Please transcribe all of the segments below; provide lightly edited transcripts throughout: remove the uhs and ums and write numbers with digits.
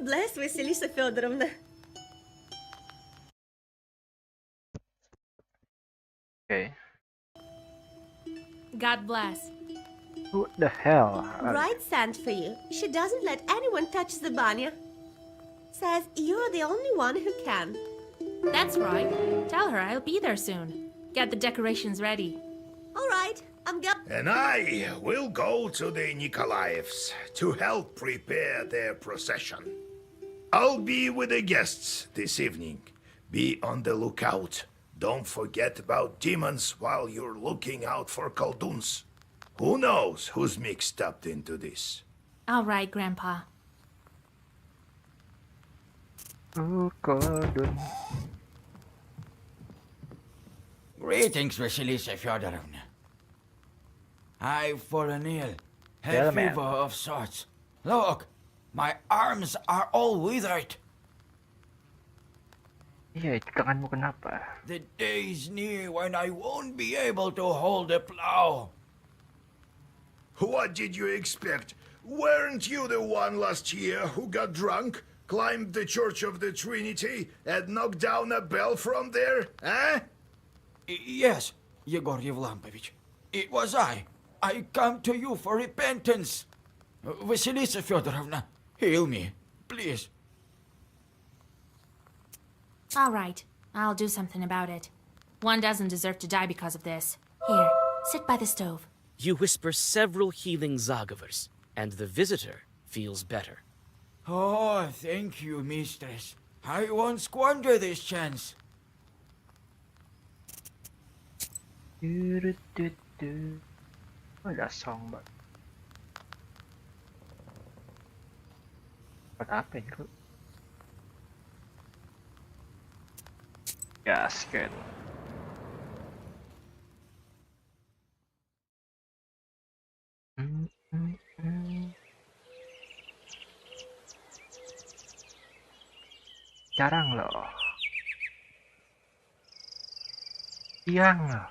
bless, Vasilisa Feodorovna. Okay. God bless. Who the hell? Bright sent for you. She doesn't let anyone touch the banya. Says you're the only one who can. That's right. Tell her I'll be there soon. Get the decorations ready. All right, I'm go. And I will go to the Nikolaevs to help prepare their procession. I'll be with the guests this evening. Be on the lookout. Don't forget about demons while you're looking out for Kolduns. Who knows who's mixed up into this? All right, Grandpa. Oh, Koldun. Greetings, Vasilisa Fyodorovna. I've fallen ill. Tell Have me. fever of sorts. Look, my arms are all withered. Iya, tangan mo kenapa? The day's near when I won't be able to hold a plow. What did you expect? Weren't you the one last year who got drunk, climbed the Church of the Trinity, and knocked down a bell from there, eh? Yes, Yegor Yevlampovich. It was I. I come to you for repentance. Vasilisa Fyodorovna, heal me, please. All right. I'll do something about it. One doesn't deserve to die because of this. Here, sit by the stove. You whisper several healing zagovors, and the visitor feels better. Oh, thank you, mistress. I won't squander this chance. Du-du-du-du. Oh, that song, but what happened? Yes, good. Jarang loh. Siang loh.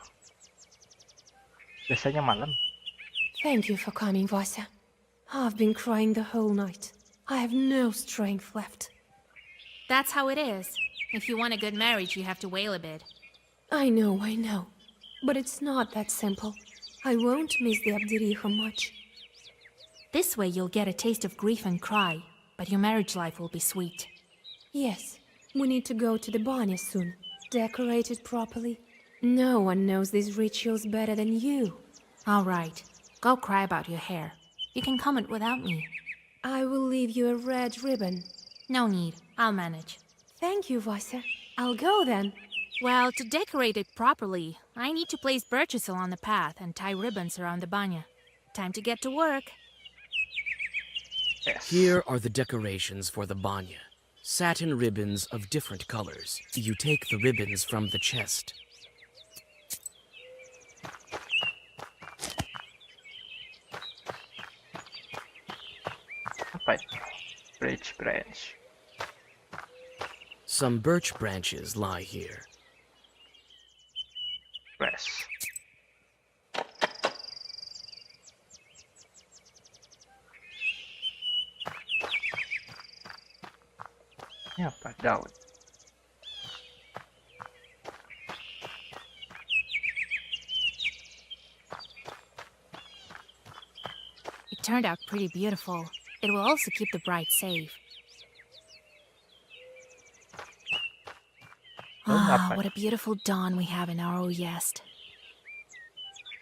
Biasanya malam. Thank you for coming, Vasya. I've been crying the whole night. I have no strength left. That's how it is. If you want a good marriage, you have to wail a bit. I know. But it's not that simple. I won't miss the Abdericha much. This way you'll get a taste of grief and cry, but your marriage life will be sweet. Yes, we need to go to the banya soon. Decorate it properly. No one knows these rituals better than you. All right. Go cry about your hair. You can comment without me. I will leave you a red ribbon. No need. I'll manage. Thank you, Vasya. I'll go then. Well, to decorate it properly, I need to place birches along the path and tie ribbons around the banya. Time to get to work. Yes. Here are the decorations for the banya. Satin ribbons of different colors. You take the ribbons from the chest. Apa itu? Bridge branch. Some birch branches lie here. Press. Ini apa? Daun. It turned out pretty beautiful. It will also keep the bride safe. Ah, what a beautiful dawn we have in our Uyezd.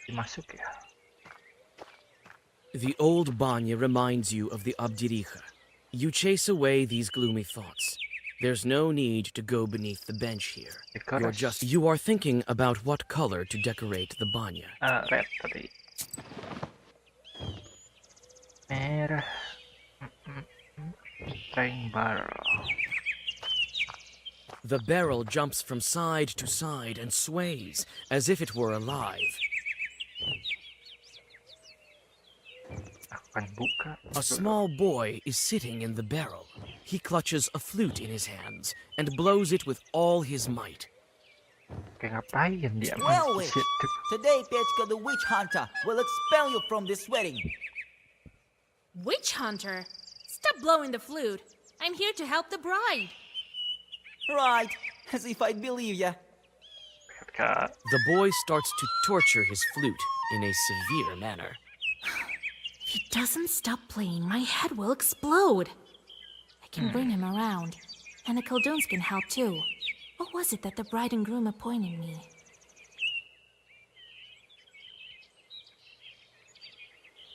Dimasuk ya. The old banya reminds you of the Abdericha. You chase away these gloomy thoughts. There's no need to go beneath the bench here. You are thinking about what color to decorate the banya. Red tadi. Merah. Train barrel. The barrel jumps from side to side and sways as if it were alive. Akan buka. A small boy is sitting in the barrel. He clutches a flute in his hands and blows it with all his might. Kayak ngapain dia? Well, di witch, situ? today Petchka the witch hunter will expel you from this wedding. Witch hunter? Stop blowing the flute. I'm here to help the bride. Right, as if I'd believe ya. Kak. The boy starts to torture his flute in a severe manner. If he doesn't stop playing, my head will explode. I can bring him around, and the Kolduns can help too. What was it that the bride and groom appointed me?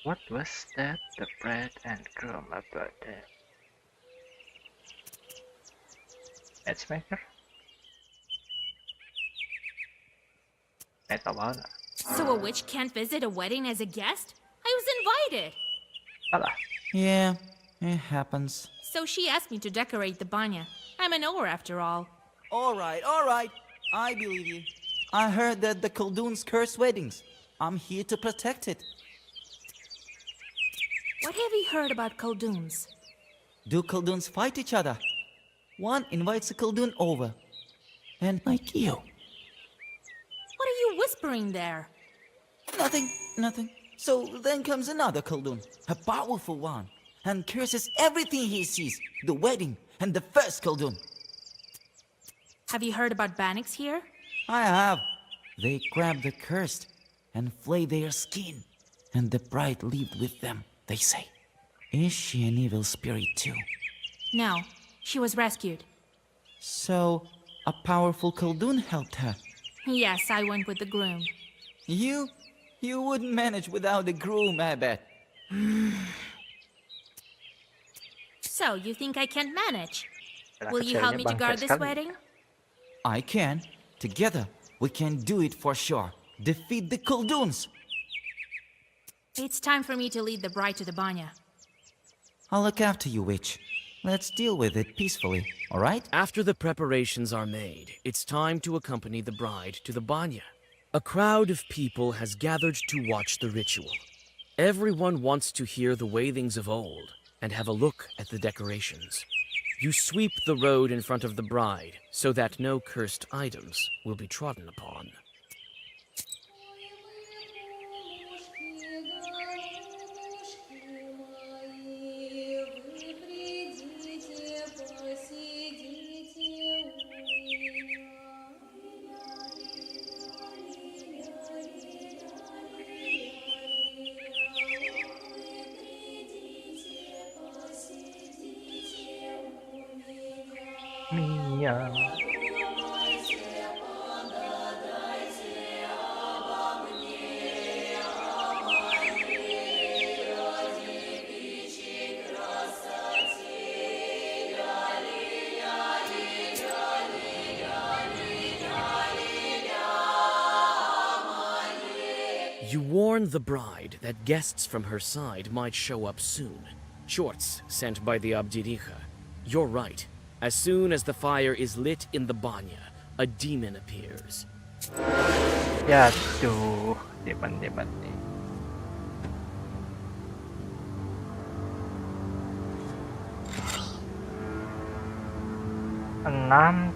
What was that the bride and groom about the matchmaker? Metabana. So a witch can't visit a wedding as a guest? I was invited. Alah. Yeah, it happens. So she asked me to decorate the banya. I'm an knower after all. All right, I believe you. I heard that the Kolduns curse weddings. I'm here to protect it. What have you heard about Kolduns? Do Kolduns fight each other? One invites a Koldun over. And like you. What are you whispering there? Nothing. So then comes another Koldun, a powerful one, and curses everything he sees, the wedding and the first Koldun. Have you heard about Banix here? I have. They grab the cursed and flay their skin, and the bride lived with them, they say. Is she an evil spirit too? No, she was rescued. So, a powerful Koldun helped her. Yes, I went with the groom. You wouldn't manage without a groom, I bet. So, you think I can't manage? Anak Will you kecilnya help me to bangsa guard this sekali. wedding? I can. Together, we can do it for sure. Defeat the Kolduns. It's time for me to lead the bride to the banya. I'll look after you, witch. Let's deal with it peacefully, all right? After the preparations are made, it's time to accompany the bride to the banya. A crowd of people has gathered to watch the ritual. Everyone wants to hear the wailings of old and have a look at the decorations. You sweep the road in front of the bride so that no cursed items will be trodden upon. Mia. You warn the bride that guests from her side might show up soon. Shorts sent by the Abdiricha. You're right. As soon as the fire is lit in the banya, a demon appears. Yaduh, depan. 6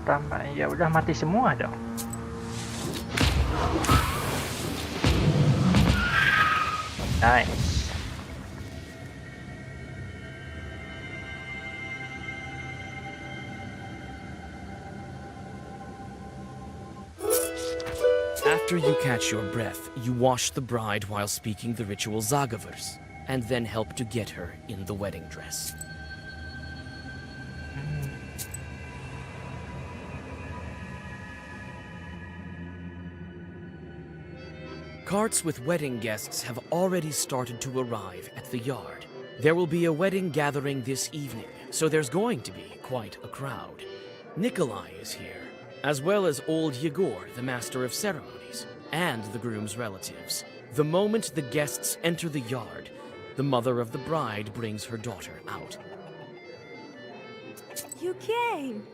tambah, ya udah mati semua dong. Nice. After you catch your breath, you wash the bride while speaking the ritual Zagavers, and then help to get her in the wedding dress. Carts with wedding guests have already started to arrive at the yard. There will be a wedding gathering this evening, so there's going to be quite a crowd. Nikolai is here, as well as old Yegor, the master of ceremonies, and the groom's relatives. The moment the guests enter the yard, the mother of the bride brings her daughter out. You came!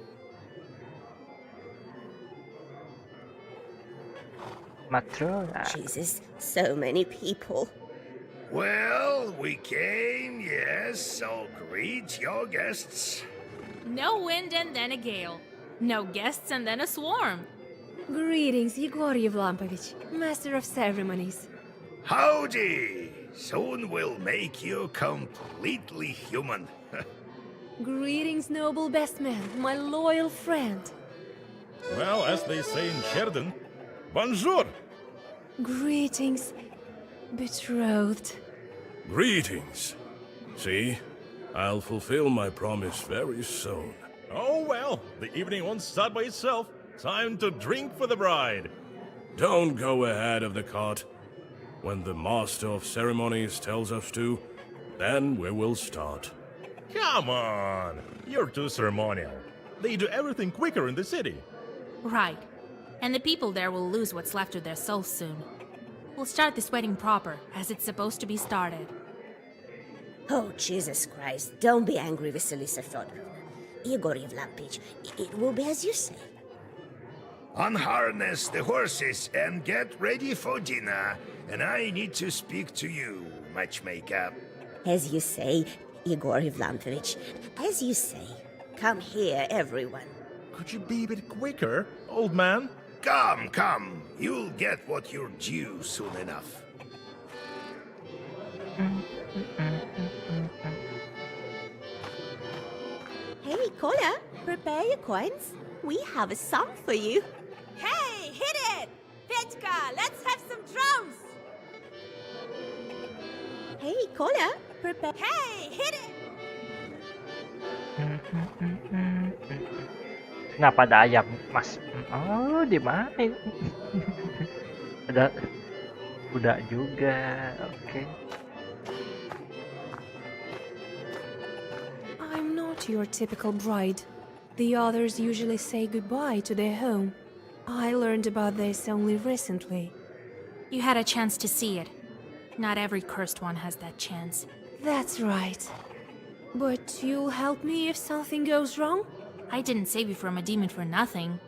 Matrona. Jesus, so many people. Well, we came, yes, so greet your guests. No wind and then a gale. No guests and then a swarm. Greetings, Yegor Yevlampovich, Master of Ceremonies. Howdy! Soon we'll make you completely human. Greetings, noble best man, my loyal friend. Well, as they say in Sheridan, bonjour. Greetings, betrothed. Greetings. See, I'll fulfill my promise very soon. Oh well, the evening won't start by itself. Time to drink for the bride. Don't go ahead of the cart. When the master of ceremonies tells us to, then we will start. Come on, you're too ceremonial. They do everything quicker in the city. Right. And the people there will lose what's left of their souls soon. We'll start this wedding proper, as it's supposed to be started. Oh, Jesus Christ. Don't be angry, Vasilisa Fedorovna. Igor Yevlampich, it will be as you say. Unharness the horses and get ready for dinner. And I need to speak to you, matchmaker. As you say, Igor Yevlampich. As you say. Come here, everyone. Could you be a bit quicker, old man? Come. You'll get what you're due soon enough. Hey, Kola, prepare your coins. We have a song for you. Hey, hit it! Petka, let's have some drums! Hey, Kola, prepare. Hey, hit it! Kenapa ada ayam, Mas? Oh, di mana ini? Ada kuda juga. Oke. I'm not your typical bride. The others usually say goodbye to their home. I learned about this only recently. You had a chance to see it. Not every cursed one has that chance. That's right. But you'll help me if something goes wrong? I didn't save you from a demon for nothing.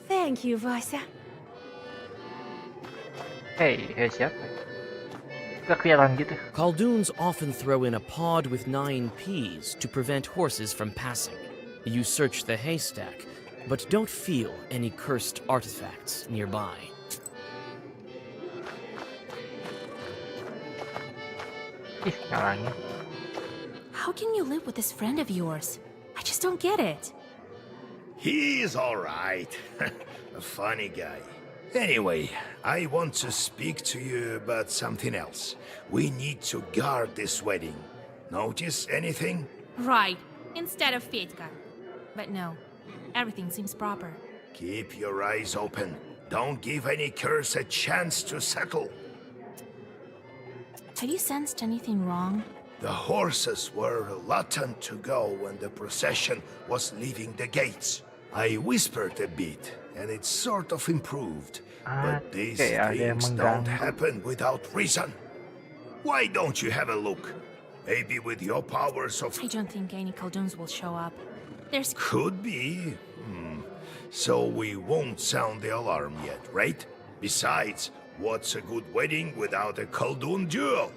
Thank you, Vasya. Hey, siapa? Gak kelihatan gitu. Kolduns often throw in a pod with 9 peas to prevent horses from passing. You search the haystack, but don't feel any cursed artifacts nearby. Ih, ngalangin. How can you live with this friend of yours? I just don't get it. He's all right. A funny guy. Anyway, I want to speak to you about something else. We need to guard this wedding. Notice anything? Right, instead of Petka. But no, everything seems proper. Keep your eyes open. Don't give any curse a chance to settle. Have you sensed anything wrong? The horses were reluctant to go when the procession was leaving the gates. I whispered a bit, and it sort of improved. But these things don't happen without reason. Why don't you have a look? Maybe with your powers of... I don't think any Kolduns will show up. There's... Could be. So we won't sound the alarm yet, right? Besides, what's a good wedding without a Koldun duel?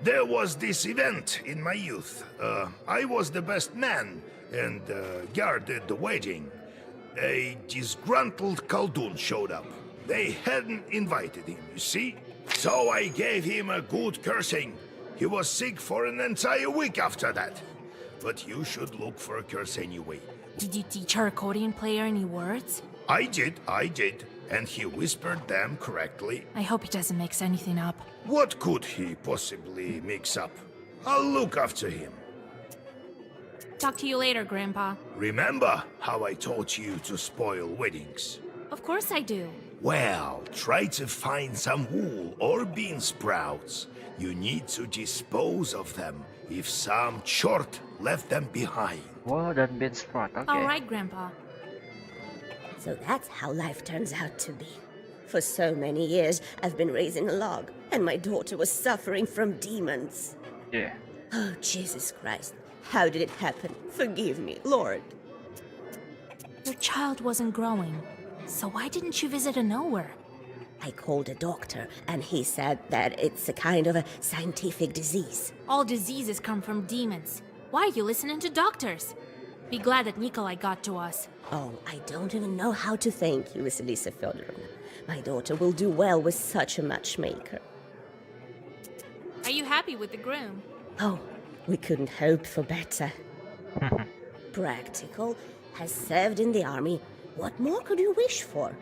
There was this event in my youth. I was the best man and guarded the wedding. A disgruntled Koldun showed up. They hadn't invited him, you see? So I gave him a good cursing. He was sick for an entire week after that. But you should look for a curse anyway. Did you teach our accordion player any words? I did. And he whispered them correctly. I hope he doesn't mix anything up. What could he possibly mix up? I'll look after him. Talk to you later, Grandpa. Remember how I taught you to spoil weddings? Of course I do. Well, try to find some wool or bean sprouts. You need to dispose of them if some chort left them behind. Wow, dan bean sprout. Okay. All right, Grandpa. So that's how life turns out to be. For so many years, I've been raising a log, and my daughter was suffering from demons. Yeah. Oh, Jesus Christ. How did it happen? Forgive me, Lord. Your child wasn't growing, so why didn't you visit a knower? I called a doctor, and he said that it's a kind of a scientific disease. All diseases come from demons. Why are you listening to doctors? Be glad that Nikolai got to us. Oh, I don't even know how to thank you, Vasilisa Fedorovna. My daughter will do well with such a matchmaker. Are you happy with the groom? Oh, we couldn't hope for better. practical, has served in the army. What more could you wish for?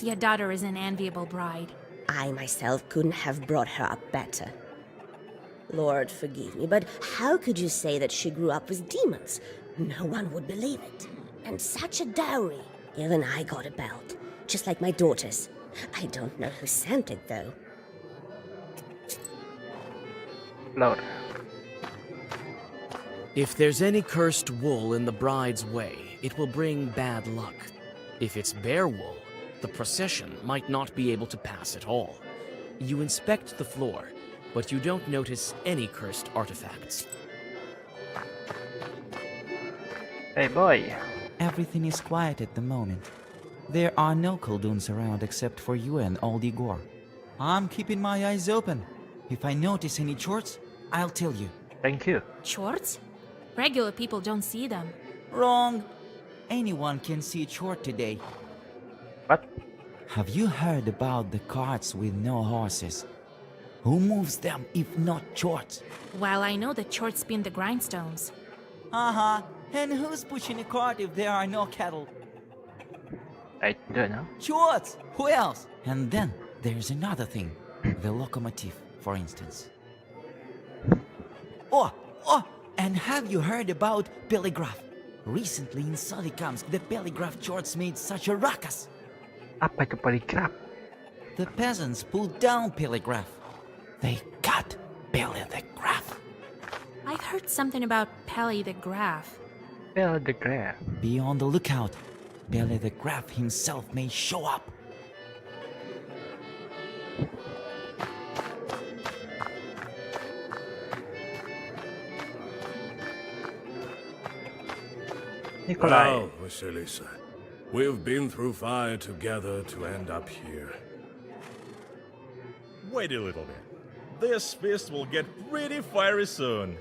Your daughter is an enviable bride. I myself couldn't have brought her up better. Lord forgive me, but how could you say that she grew up with demons? No one would believe it. And such a dowry. Even I got a belt, just like my daughter's. I don't know who sent it, though. Lord. If there's any cursed wool in the bride's way, it will bring bad luck. If it's bear wool, the procession might not be able to pass at all. You inspect the floor, but you don't notice any cursed artifacts. Hey boy. Everything is quiet at the moment. There are no Kolduns around except for you and old Igor. I'm keeping my eyes open. If I notice any chorts, I'll tell you. Thank you. Shorts? Regular people don't see them. Wrong. Anyone can see a chort today. What? Have you heard about the carts with no horses? Who moves them if not chorts? Well, I know that shorts spin the grindstones. Uh-huh. And who's pushing a cart if there are no cattle? I don't know. Chorts! Who else? And then there's another thing. The locomotive, for instance. Oh! And have you heard about telegraph? Recently in Solikamsk, the telegraph chorts made such a ruckus. Apa itu poligraf? The peasants pulled down telegraph. They cut Pele the Graph. I've heard something about Pele the Graph. Pele the Graph. Be on the lookout. Pele the Graph himself may show up. Nikolai. Well, Vasilisa, we've been through fire together to end up here. Wait a little bit. This feast will get pretty fiery soon.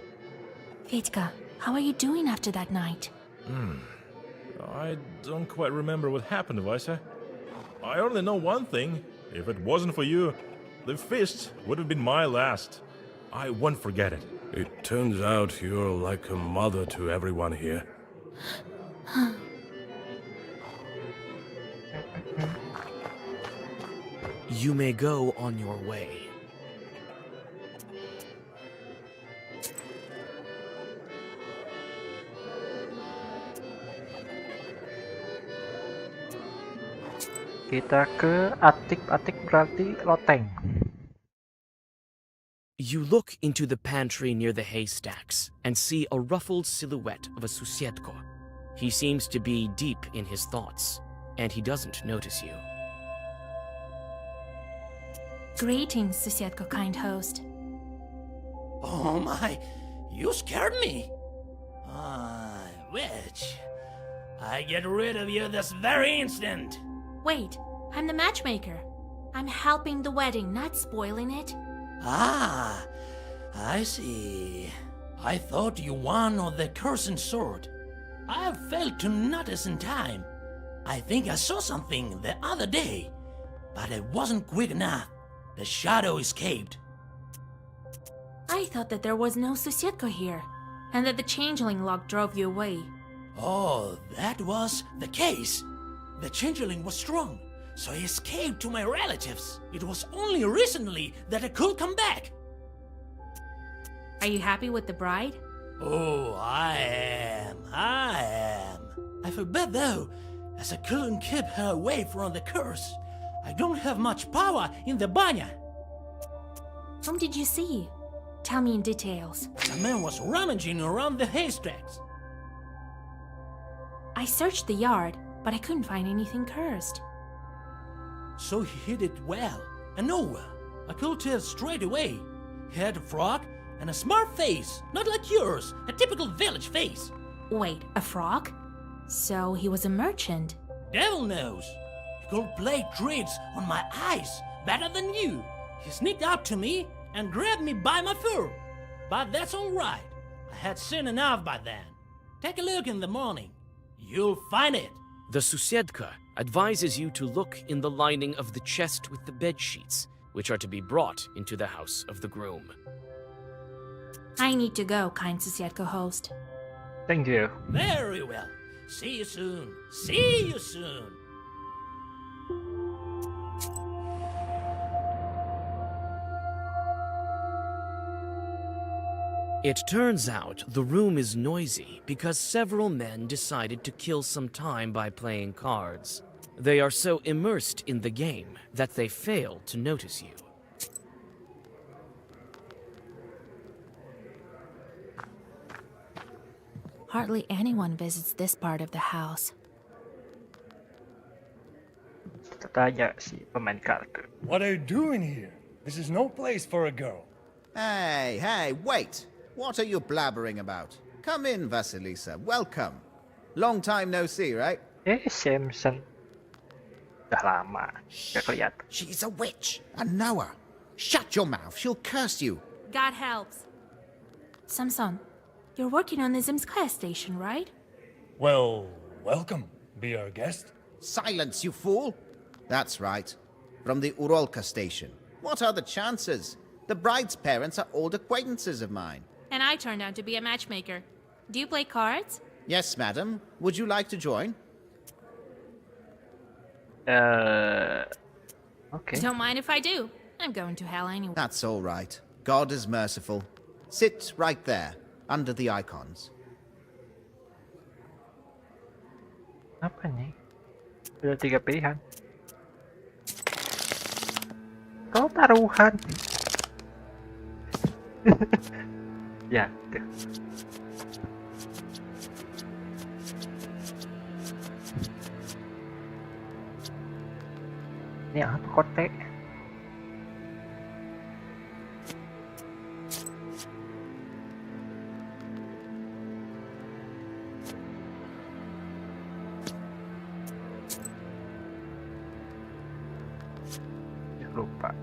Fedka, how are you doing after that night? I don't quite remember what happened, Vasia. I only know one thing. If it wasn't for you, the feast would have been my last. I won't forget it. It turns out you're like a mother to everyone here. You may go on your way. Kita ke Atik berarti loteng. You look into the pantry near the haystacks and see a ruffled silhouette of a Susiedko. He seems to be deep in his thoughts, and he doesn't notice you. Greetings, Susiedko kind host. Oh my, you scared me. Witch, I get rid of you this very instant. Wait, I'm the matchmaker. I'm helping the wedding, not spoiling it. Ah, I see. I thought you won on the cursing sword. I failed to notice in time. I think I saw something the other day, but it wasn't quick enough. The shadow escaped. I thought that there was no Susiedko here, and that the changeling log drove you away. Oh, that was the case. The changeling was strong, so I escaped to my relatives. It was only recently that I could come back. Are you happy with the bride? Oh, I am. I feel bad though, as I couldn't keep her away from the curse. I don't have much power in the banya. Whom did you see? Tell me in details. The man was rummaging around the haystacks. I searched the yard, but I couldn't find anything cursed. So he hid it well, and nowhere. I could tell straight away. He had a frog and a smart face, not like yours, a typical village face. Wait, a frog? So he was a merchant. Devil knows. He could play tricks on my eyes better than you. He sneaked up to me and grabbed me by my fur. But that's all right. I had seen enough by then. Take a look in the morning. You'll find it. The Susiedka advises you to look in the lining of the chest with the bed sheets, which are to be brought into the house of the groom. I need to go, kind Susiedko host. Thank you. Very well. See you soon. See you soon. It turns out the room is noisy because several men decided to kill some time by playing cards. They are so immersed in the game that they fail to notice you. Hardly anyone visits this part of the house. Kita tanya si pemain kartu. What are you doing here? This is no place for a girl. Hey, wait! What are you blabbering about? Come in, Vasilisa. Welcome. Long time no see, right? Simpson. Udah lama. Gak kelihatan. She's a witch. And Noah. Shut your mouth. She'll curse you. God helps. Samson, you're working on the Zimskaya station, right? Well, welcome. Be our guest. Silence, you fool! That's right. From the Urolka station. What are the chances? The bride's parents are old acquaintances of mine. And I turned out to be a matchmaker. Do you play cards? Yes, madam. Would you like to join? Okay. Don't mind if I do. I'm going to hell anyway. That's all right. God is merciful. Sit right there, under the icons. Apa nih? Udah 3 pilihan. Kau taruhan. Ya, tuh. Ini apa kote? Lupa.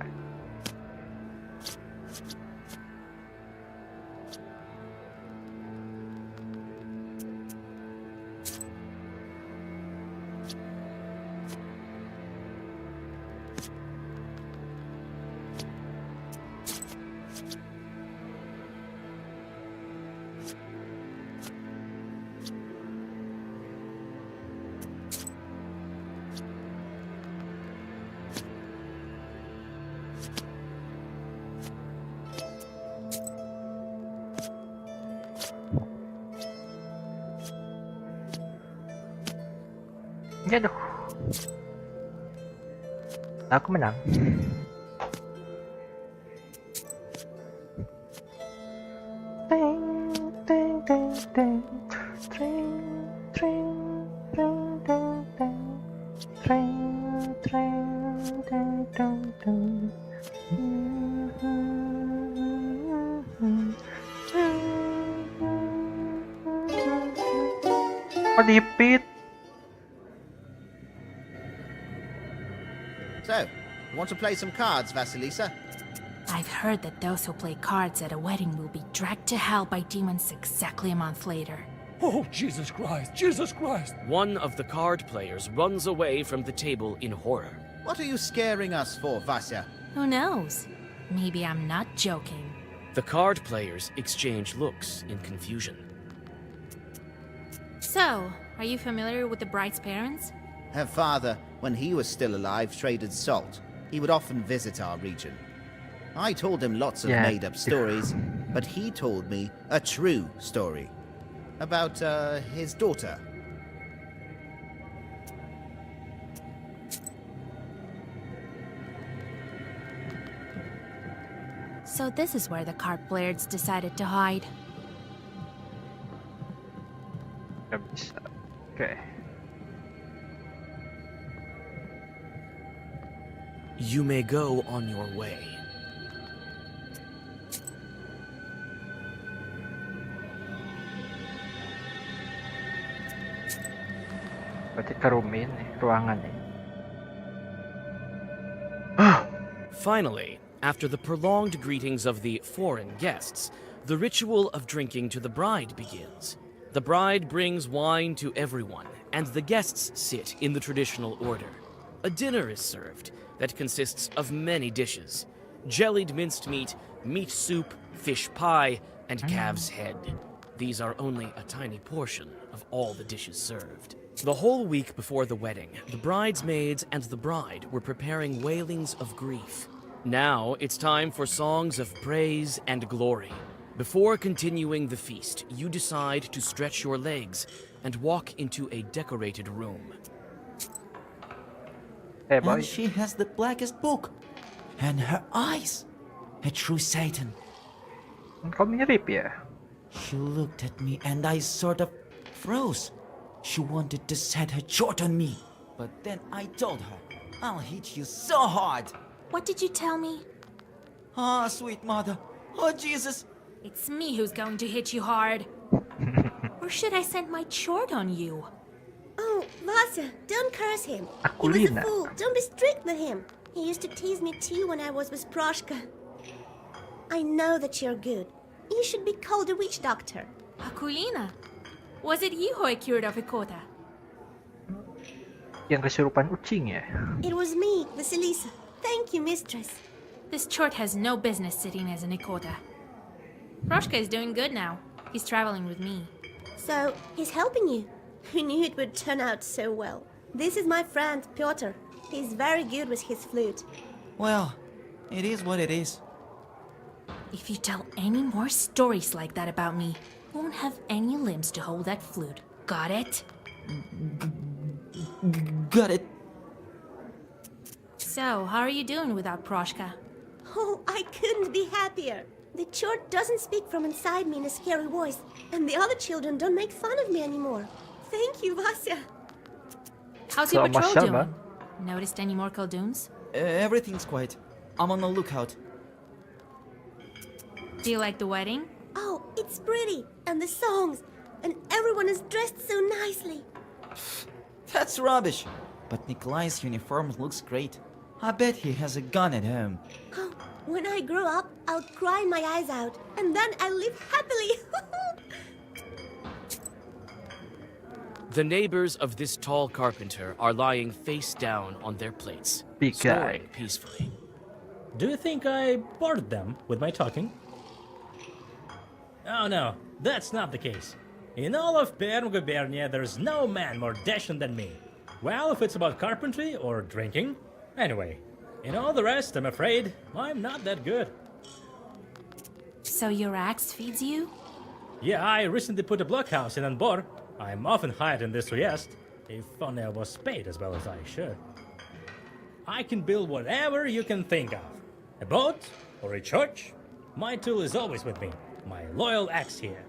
Aduh. Aku menang. Oh, dipit. So, you want to play some cards, Vasilisa? I've heard that those who play cards at a wedding will be dragged to hell by demons exactly a month later. Oh, Jesus Christ! Jesus Christ! One of the card players runs away from the table in horror. What are you scaring us for, Vasya? Who knows? Maybe I'm not joking. The card players exchange looks in confusion. So, are you familiar with the bride's parents? Her father, when he was still alive, traded salt. He would often visit our region. I told him lots of made-up stories, but he told me a true story. About, his daughter. So this is where the card players decided to hide. Okay. You may go on your way. Berarti ke room ini, ruangan ini. Finally, after the prolonged greetings of the foreign guests, the ritual of drinking to the bride begins. The bride brings wine to everyone, and the guests sit in the traditional order. A dinner is served that consists of many dishes: jellied minced meat, meat soup, fish pie, and calf's head. these are only a tiny portion of all the dishes served. The whole week before the wedding, the bridesmaids and the bride were preparing wailings of grief. Now it's time for songs of praise and glory. Before continuing the feast, you decide to stretch your legs and walk into a decorated room. Hey boy. And she has the blackest book. And her eyes. A true Satan. Kau mirip ya? She looked at me and I sort of froze. She wanted to set her short on me. But then I told her, I'll hit you so hard. What did you tell me? Ah, sweet mother. Oh, Jesus. It's me who's going to hit you hard. Or should I send my chort on you? Oh, Vasya, don't curse him. He was a Akulina. fool. Don't be strict with him. He used to tease me too when I was with Proshka. I know that you're good. You should be called a witch doctor. Akulina, was it you who I cured of Ikota? Yang kesurupan kucing ya? It was me, Vasilisa. Thank you, mistress. This chort has no business sitting as an Ikota. Proshka is doing good now. He's traveling with me. So, he's helping you. Who knew it would turn out so well? This is my friend, Pyotr. He's very good with his flute. Well, it is what it is. If you tell any more stories like that about me, you won't have any limbs to hold that flute. Got it? Got it. So, how are you doing without Proshka? Oh, I couldn't be happier. The chort doesn't speak from inside me in a scary voice, and the other children don't make fun of me anymore. Thank you, Vasya. How's your patrol Sama-sama. doing? Noticed any more Kolduns? Everything's quiet. I'm on the lookout. Do you like the wedding? Oh, it's pretty, and the songs, and everyone is dressed so nicely. That's rubbish. But Nikolai's uniform looks great. I bet he has a gun at home. Oh, when I grow up, I'll cry my eyes out, and then I'll live happily. The neighbors of this tall carpenter are lying face down on their plates, Big guy. snoring peacefully. Do you think I bored them with my talking? Oh no, that's not the case. In all of Perm Gubernia, there's no man more dashing than me. Well, if it's about carpentry or drinking. Anyway, in all the rest, I'm afraid I'm not that good. So your axe feeds you? Yeah, I recently put a blockhouse in Anbor. I'm often hired in this Trieste, if only I was paid as well as I should. I can build whatever you can think of. A boat or a church. My tool is always with me. My loyal axe here.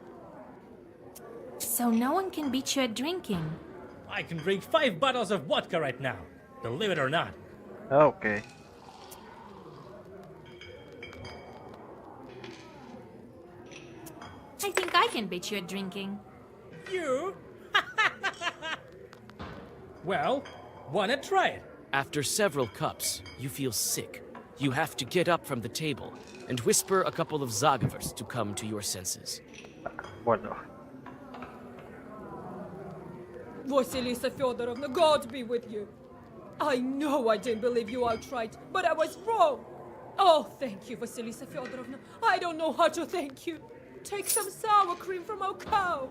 So no one can beat you at drinking. I can drink 5 bottles of vodka right now, believe it or not. Okay. I think I can beat you at drinking. You? Well, wanna try it? After several cups, you feel sick. You have to get up from the table and whisper a couple of Zagavers to come to your senses. Bodoh. Vasilisa Fyodorovna, God be with you. I know I didn't believe you outright, but I was wrong. Oh, thank you, Vasilisa Fyodorovna. I don't know how to thank you. Take some sour cream from our cow.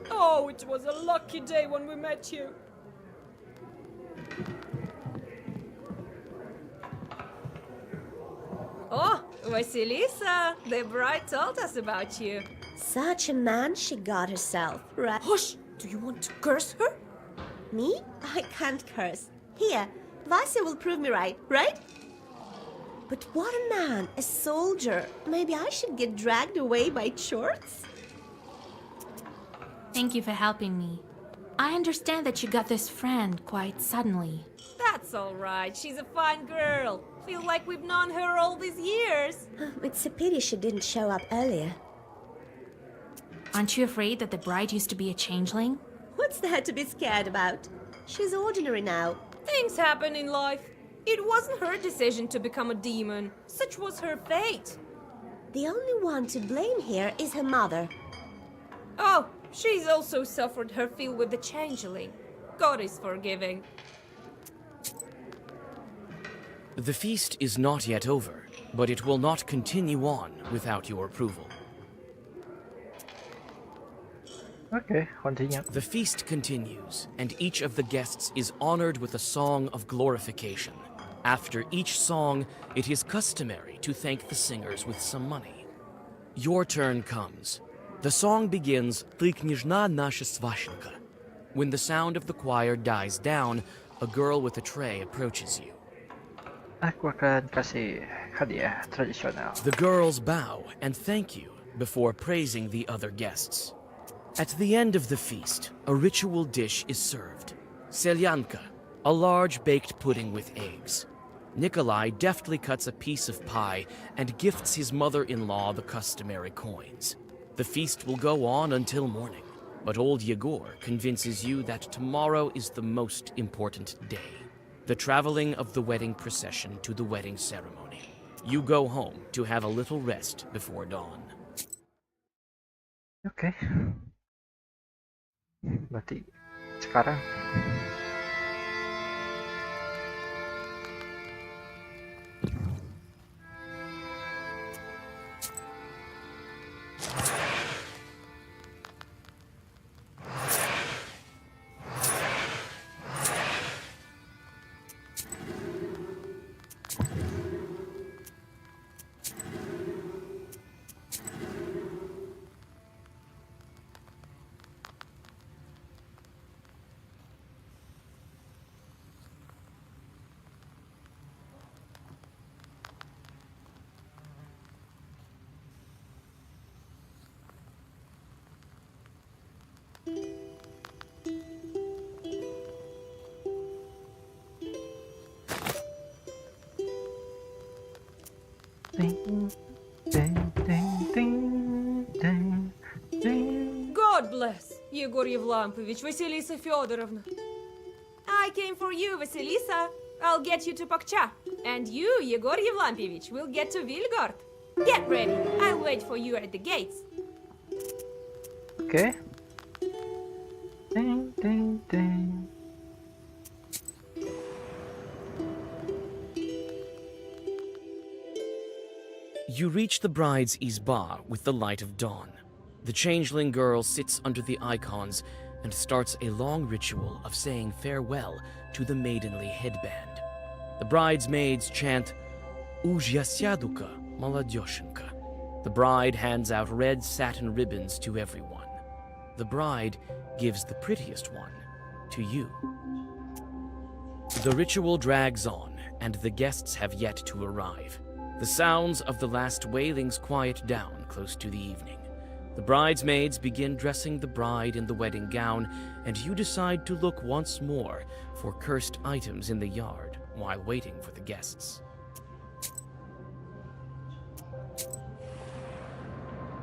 Oh, it was a lucky day when we met you. Oh, Vasilisa, the bride told us about you. Such a man she got herself, right? Hush! Do you want to curse her? Me? I can't curse. Here, Vasya will prove me right, right? But what a man, a soldier. Maybe I should get dragged away by chorts? Thank you for helping me. I understand that you got this friend quite suddenly. That's all right. She's a fine girl. Feel like we've known her all these years. It's a pity she didn't show up earlier. Aren't you afraid that the bride used to be a changeling? What's there to be scared about? She's ordinary now. Things happen in life. It wasn't her decision to become a demon. Such was her fate. The only one to blame here is her mother. Oh, she's also suffered her fill with the changeling. God is forgiving. The feast is not yet over, but it will not continue on without your approval. Okay, continue. The feast continues, and each of the guests is honored with a song of glorification. After each song, it is customary to thank the singers with some money. Your turn comes. The song begins, "Ты княжна наша сващенка." When the sound of the choir dies down, a girl with a tray approaches you. Aku akan kasih hadiah tradisional. The girls bow and thank you before praising the other guests. At the end of the feast, a ritual dish is served. Selyanka, a large baked pudding with eggs. Nikolai deftly cuts a piece of pie and gifts his mother-in-law the customary coins. The feast will go on until morning, but old Yegor convinces you that tomorrow is the most important day. The traveling of the wedding procession to the wedding ceremony. You go home to have a little rest before dawn. Okay. Berarti sekarang God bless, Yegor Yevlampovich, Vasilisa Fyodorovna. I came for you, Vasilisa. I'll get you to Pakcha. And you, Yegor Yevlampovich, will get to Vilgard. Get ready. I'll wait for you at the gates. Okay. Ding, ding, ding. You reach the bride's izba with the light of dawn. The changeling girl sits under the icons and starts a long ritual of saying farewell to the maidenly headband. The bridesmaids chant, "Uzhyasyaduka Maladyoshенка." The bride hands out red satin ribbons to everyone. The bride gives the prettiest one to you. The ritual drags on, and the guests have yet to arrive. The sounds of the last wailings quiet down close to the evening. The bridesmaids begin dressing the bride in the wedding gown, and you decide to look once more for cursed items in the yard while waiting for the guests.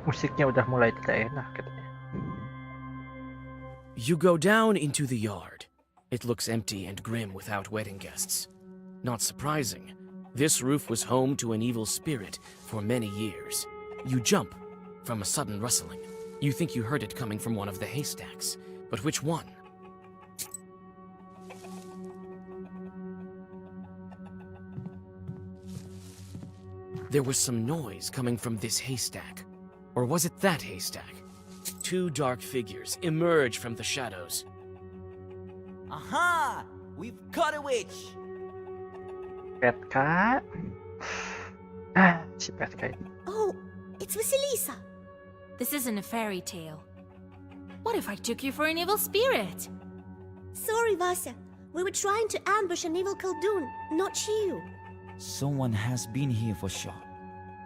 Musiknya udah mulai tidak enak katanya. You go down into the yard. It looks empty and grim without wedding guests. Not surprising. This roof was home to an evil spirit for many years. You jump from a sudden rustling. You think you heard it coming from one of the haystacks, but which one? There was some noise coming from this haystack. Or was it that haystack? Two dark figures emerge from the shadows. Aha! We've caught a witch! Petka. Si Petka ini. Oh, it's Vasilisa. This isn't a fairy tale. What if I took you for an evil spirit? Sorry, Vasya. We were trying to ambush an evil Koldun, not you. Someone has been here for sure.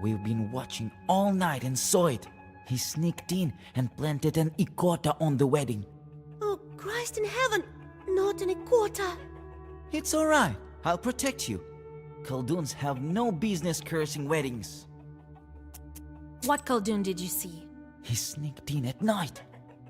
We've been watching all night and saw it. He sneaked in and planted an ikota on the wedding. Oh, Christ in heaven! Not an ikota. It's alright. I'll protect you. Kolduns have no business cursing weddings. What Koldun did you see? He sneaked in at night.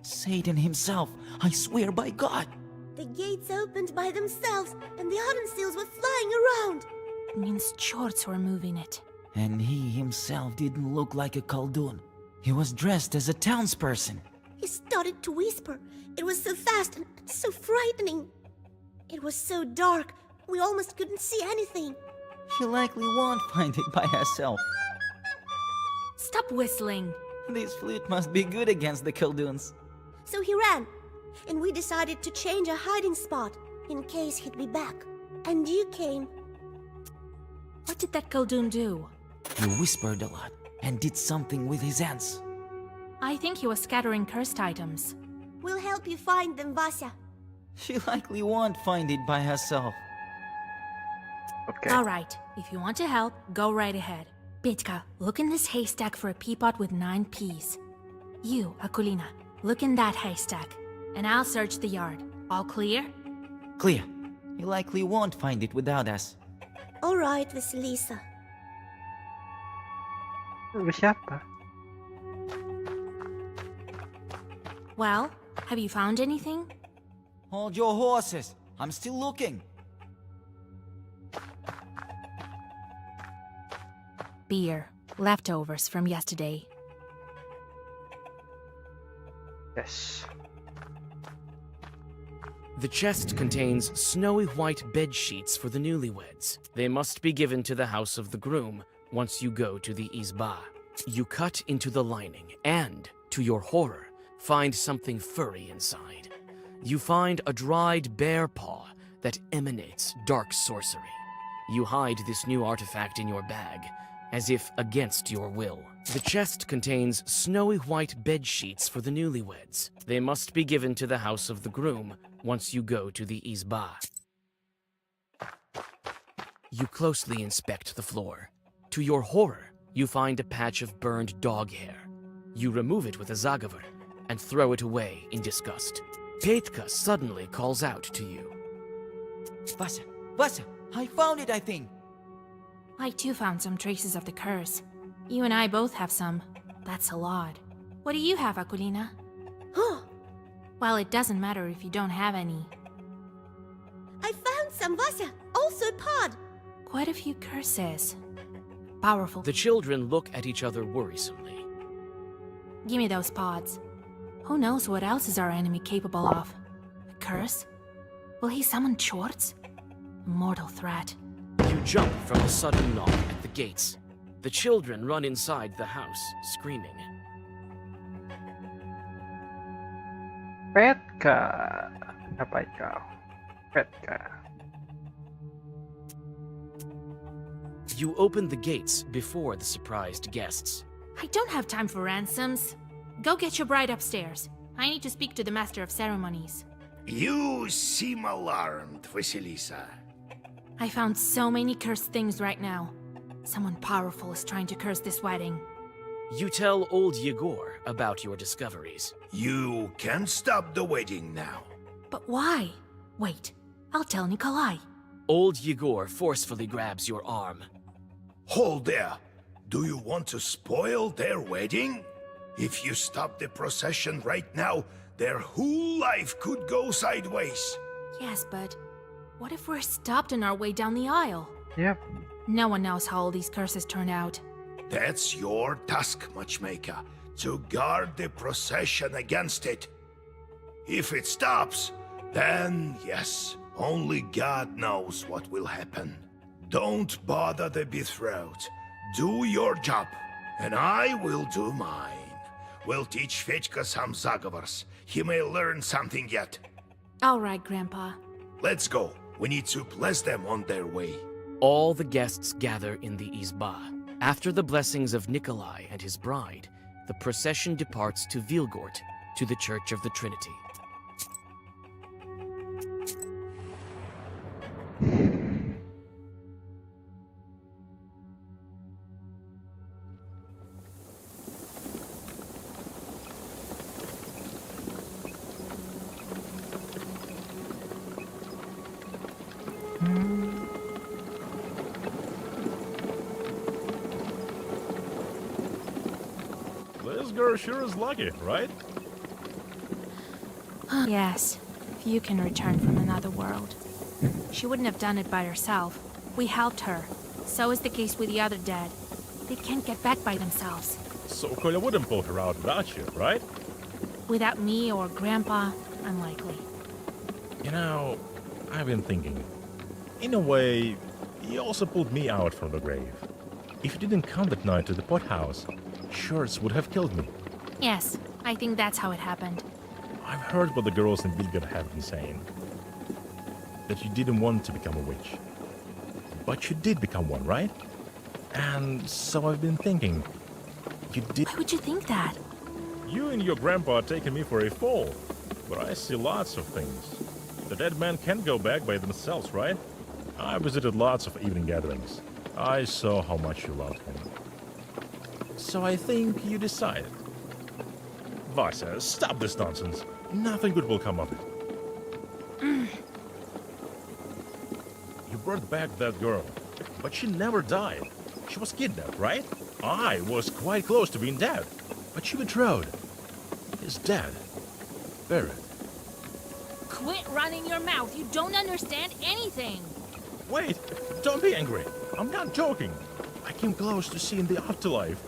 Satan himself, I swear by God. The gates opened by themselves, and the oven seals were flying around. It means Chorts were moving it. And he himself didn't look like a Koldun. He was dressed as a townsperson. He started to whisper. It was so fast and so frightening. It was so dark, we almost couldn't see anything. She likely won't find it by herself. Stop whistling. This flute must be good against the Kolduns. so he ran. And we decided to change our hiding spot in case he'd be back. And you came. What did that Koldun do? He whispered a lot and did something with his hands. I think he was scattering cursed items. We'll help you find them, Vasya. She likely won't find it by herself. Okay. All right, if you want to help, go right ahead. Petka, look in this haystack for a peapot with 9 peas. You, Akulina, look in that haystack, and I'll search the yard. All clear? Clear. He likely won't find it without us. All right, Vasilisa. Siapa? Well, have you found anything? Hold your horses. I'm still looking. Beer. Leftovers from yesterday. Yes. The chest contains snowy white bed sheets for the newlyweds. They must be given to the house of the groom once you go to the izba. You cut into the lining and, to your horror, find something furry inside. You find a dried bear paw that emanates dark sorcery. You hide this new artifact in your bag, as if against your will. The chest contains snowy white bed sheets for the newlyweds. They must be given to the house of the groom once you go to the izba. You closely inspect the floor. To your horror, you find a patch of burned dog hair. You remove it with a zagavar and throw it away in disgust. Petka suddenly calls out to you. Vasya, Vasya, I found it, I think. I too found some traces of the curse. You and I both have some. That's a lot. What do you have, Akulina? Well, it doesn't matter if you don't have any. I found some, Vasya. Also pod. Quite a few curses. Powerful. The children look at each other worrisomely. Give me those pods. Who knows what else is our enemy capable of? A curse? Will he summon Chorts? A mortal threat. You jump from the sudden knock at the gates. The children run inside the house, screaming. Petka. Apa kau? Petka. You open the gates before the surprised guests. I don't have time for ransoms. Go get your bride upstairs. I need to speak to the Master of Ceremonies. You seem alarmed, Vasilisa. I found so many cursed things right now. Someone powerful is trying to curse this wedding. You tell old Yegor about your discoveries. You can stop the wedding now. But why? Wait, I'll tell Nikolai. Old Yegor forcefully grabs your arm. Hold there. Do you want to spoil their wedding? If you stop the procession right now, their whole life could go sideways. Yes, but what if we're stopped on our way down the aisle? Yep. No one knows how all these curses turn out. That's your task, Matchmaker, to guard the procession against it. If it stops, then yes, only God knows what will happen. Don't bother the betrothed. Do your job, and I will do mine. We'll teach Fechka some zagavars. He may learn something yet. All right, Grandpa. Let's go. We need to bless them on their way. All the guests gather in the izba. After the blessings of Nikolai and his bride, the procession departs to Vilgort, to the Church of the Trinity. This girl sure is lucky, right? Yes, if you can return from another world. She wouldn't have done it by herself. We helped her. So is the case with the other dead. They can't get back by themselves. So Kolya wouldn't pull her out without you, right? Without me or Grandpa, unlikely. You know, I've been thinking. In a way, he also pulled me out from the grave. If you didn't come that night to the pothouse, Shorts would have killed me. Yes, I think that's how it happened. I've heard what the girls in Vilgard have been saying. That you didn't want to become a witch. But you did become one, right? And so I've been thinking, you did... Why would you think that? You and your grandpa are taking me for a fool. But I see lots of things. The dead men can't go back by themselves, right? I visited lots of evening gatherings. I saw how much you loved him. So I think you decided. Vasa, stop this nonsense. Nothing good will come of it. You brought back that girl, but she never died. She was kidnapped, right? I was quite close to being dead, but she betrayed. Is dead. Buried. Quit running your mouth. You don't understand anything. Wait, don't be angry. I'm not joking. I came close to seeing the afterlife.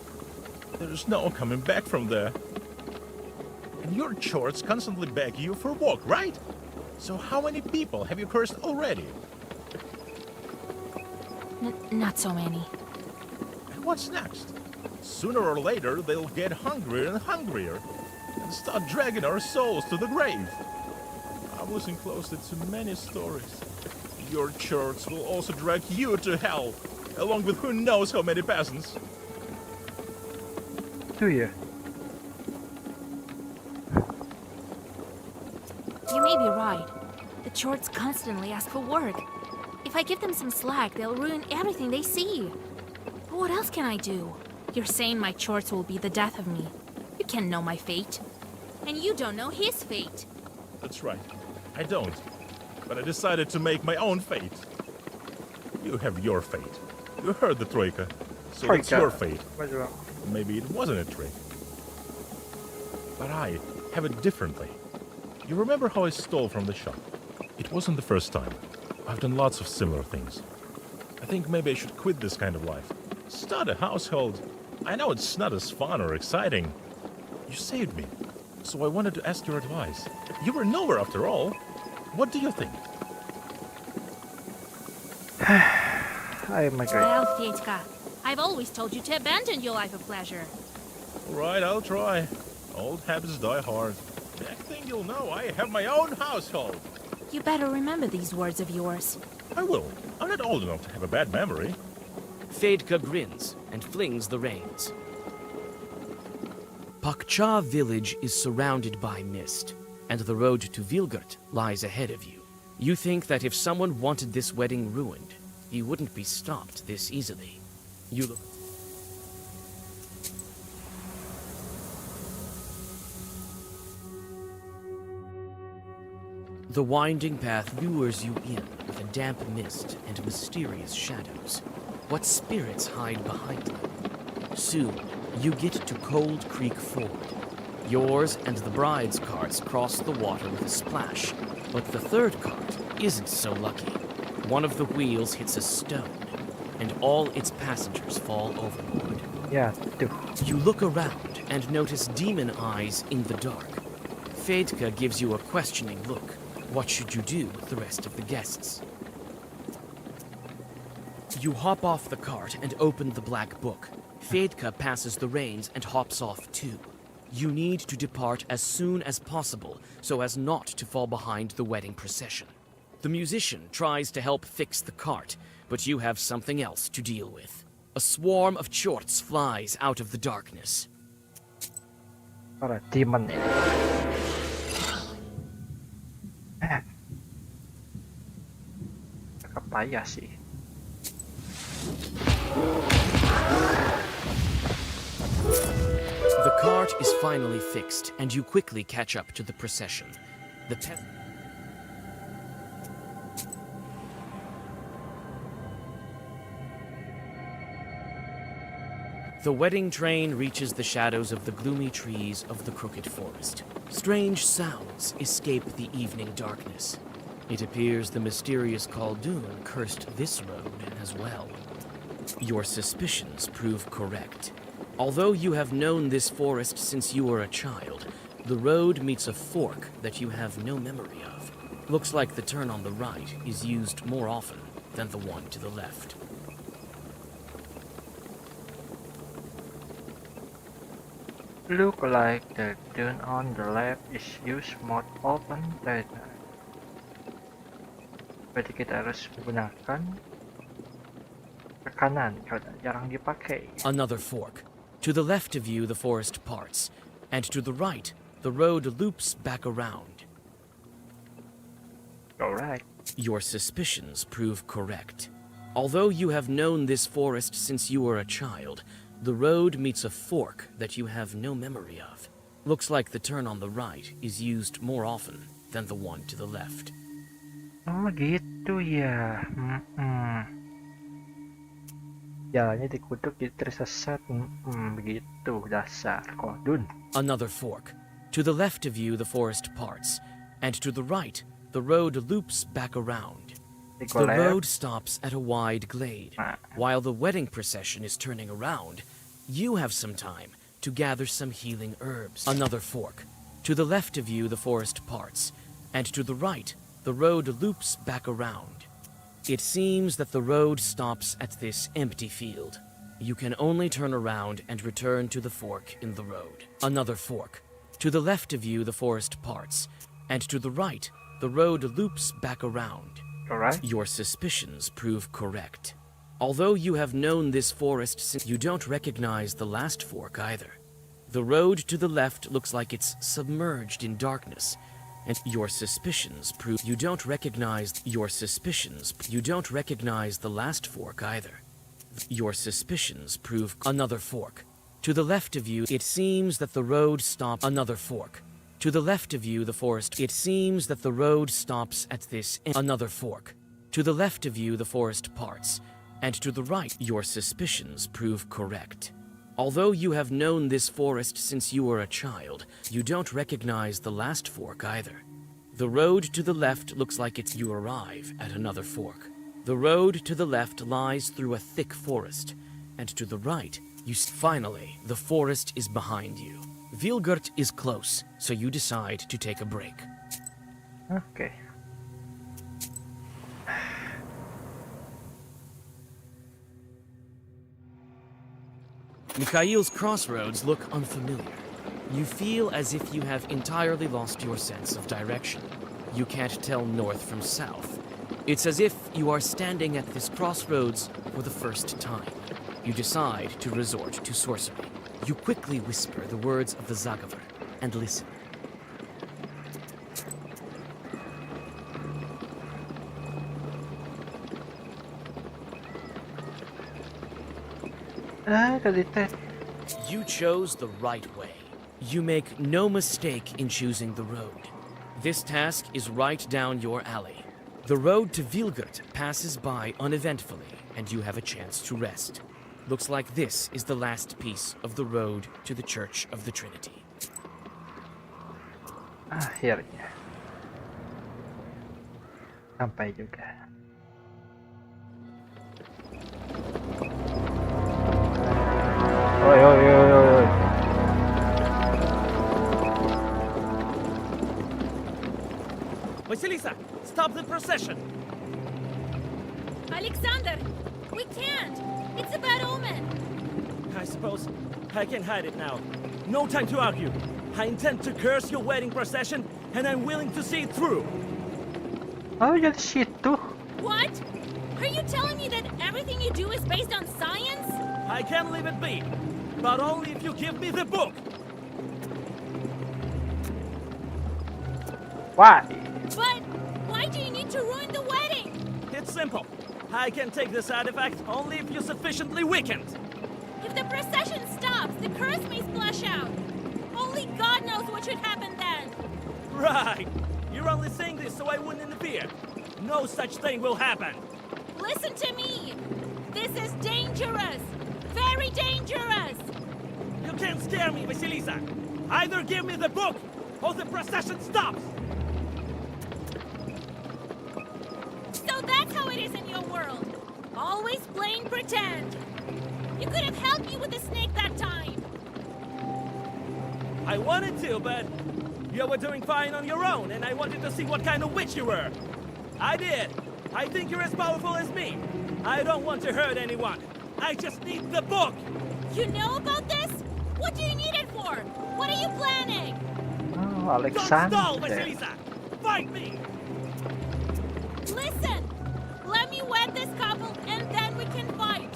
There's no coming back from there. And your chords constantly beg you for work, right? So how many people have you cursed already? Not so many. And what's next? Sooner or later, they'll get hungrier and hungrier and start dragging our souls to the grave. I'm listening closely to many stories. Your church will also drag you to hell, along with who knows how many peasants. Do you? You may be right. The Chorts constantly ask for work. If I give them some slack, they'll ruin everything they see. But what else can I do? You're saying my Chorts will be the death of me. You can't know my fate. And you don't know his fate. That's right. I don't. But I decided to make my own fate. You have your fate. You heard the Troika. So it's your fate. Maybe it wasn't a trick. But I have it differently. You remember how I stole from the shop? It wasn't the first time. I've done lots of similar things. I think maybe I should quit this kind of life. Start a household. I know it's not as fun or exciting. You saved me. So I wanted to ask your advice. You were nowhere after all. What do you think? Oh my god. Well, Fyetka, I've always told you to abandon your life of pleasure. Alright, I'll try. Old habits die hard. Next thing you'll know, I have my own household. You better remember these words of yours. I will. I'm not old enough to have a bad memory. Fedka grins and flings the reins. Pakcha village is surrounded by mist, and the road to Vilgard lies ahead of you. You think that if someone wanted this wedding ruined, he wouldn't be stopped this easily. You look... The winding path lures you in with a damp mist and mysterious shadows. What spirits hide behind them? Soon, you get to Cold Creek Ford. Yours and the bride's carts cross the water with a splash, but the third cart isn't so lucky. One of the wheels hits a stone, and all its passengers fall overboard. Yeah, You look around and notice demon eyes in the dark. Fedka gives you a questioning look. What should you do with the rest of the guests? You hop off the cart and open the black book. Fedka passes the reins and hops off too. You need to depart as soon as possible so as not to fall behind the wedding procession. The musician tries to help fix the cart, but you have something else to deal with. A swarm of chorts flies out of the darkness. Para demon ini. Agak payah sih. The cart is finally fixed, and you quickly catch up to the procession. The wedding train reaches the shadows of the gloomy trees of the Crooked Forest. Strange sounds escape the evening darkness. It appears the mysterious Koldun cursed this road as well. Your suspicions prove correct. Although you have known this forest since you were a child, the road meets a fork that you have no memory of. Looks like the turn on the right is used more often than the one to the left. Look like the dune on the left is used more often than. Berarti kita harus menggunakan ke kanan karena jarang dipakai. Another fork. To the left of you, the forest parts, and to the right, the road loops back around. Alright. Your suspicions prove correct. Although you have known this forest since you were a child, the road meets a fork that you have no memory of. Looks like the turn on the right is used more often than the one to the left. Oh gitu ya. Jalannya dikutuk jadi tersesat. Begitu dasar Koldun. Another fork. To the left of you, the forest parts, and to the right, the road loops back around. The road stops at a wide glade. While the wedding procession is turning around, you have some time to gather some healing herbs. Another fork. To the left of you, the forest parts, and to the right, the road loops back around. It seems that the road stops at this empty field. You can only turn around and return to the fork in the road. Another fork. To the left of you, the forest parts, and to the right, the road loops back around. Alright. Your suspicions prove correct. Although you have known this forest since, you don't recognize the last fork either. The road to the left looks like it's submerged in darkness, and your suspicions prove you don't recognize the last fork either. Your suspicions prove another fork. To the left of you, it seems that the road stops. Another fork. To the left of you, the forest. It seems that the road stops at this. Another fork. To the left of you, the forest parts, and to the right, your suspicions prove correct. Although you have known this forest since you were a child, you don't recognize the last fork either. The road to the left looks like it's you arrive at another fork. The road to the left lies through a thick forest, and to the right, finally, the forest is behind you. Vilgert is close, so you decide to take a break. Okay. Mikhail's crossroads look unfamiliar. You feel as if you have entirely lost your sense of direction. You can't tell north from south. It's as if you are standing at this crossroads for the first time. You decide to resort to sorcery. You quickly whisper the words of the Zagaver and listen. You chose the right way. You make no mistake in choosing the road. This task is right down your alley. The road to Vilgert passes by uneventfully, and you have a chance to rest. Looks like this is the last piece of the road to the Church of the Trinity. Akhirnya. Sampai juga. Oi, oi, oi, oi, oi. Vasilisa, stop the procession! Alexander, we can't! It's a bad omen! I suppose I can hide it now. No time to argue. I intend to curse your wedding procession, and I'm willing to see it through. Oh, jadi situ. What? Are you telling me that everything you do is based on science? I can leave it be, but only if you give me the book. Why? But why do you need to ruin the wedding? It's simple. I can take this artifact only if you're sufficiently weakened. If the procession stops, the curse may splash out. Only God knows what should happen then. Right. You're only saying this so I wouldn't interfere. No such thing will happen. Listen to me. This is dangerous. Very dangerous. You can't scare me, Vasilisa. Either give me the book or the procession stops. So that's how it is in your world. Always playing pretend. You could have helped me with the snake that time. I wanted to, but you were doing fine on your own, and I wanted to see what kind of witch you were. I did. I think you're as powerful as me. I don't want to hurt anyone. I just need the book. You know about this? What do you need it for? for? What are you planning? Oh, Don't stall, Alexander. Vasilisa! Fight me! Listen! Let me wed this couple and then we can fight!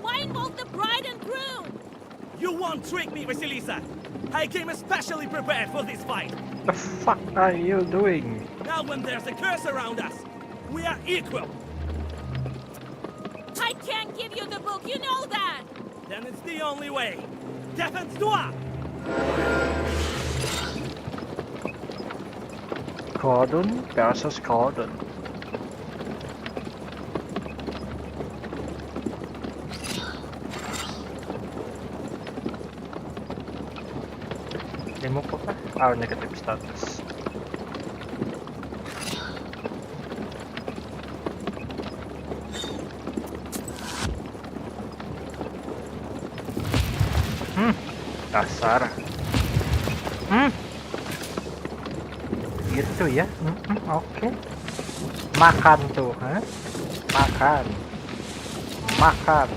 Why involve the bride and groom? You won't trick me, Vasilisa! I came especially prepared for this fight! The fuck are you doing? Now when there's a curse around us, we are equal! I can't give you the book, you know that! Then it's the only way! Defense-toi! Koldun versus Koldun. Demo ko pa? Oh, negative status. Dasar. Gitu ya. Oke. Makan tuh, ha? Makan. Makan.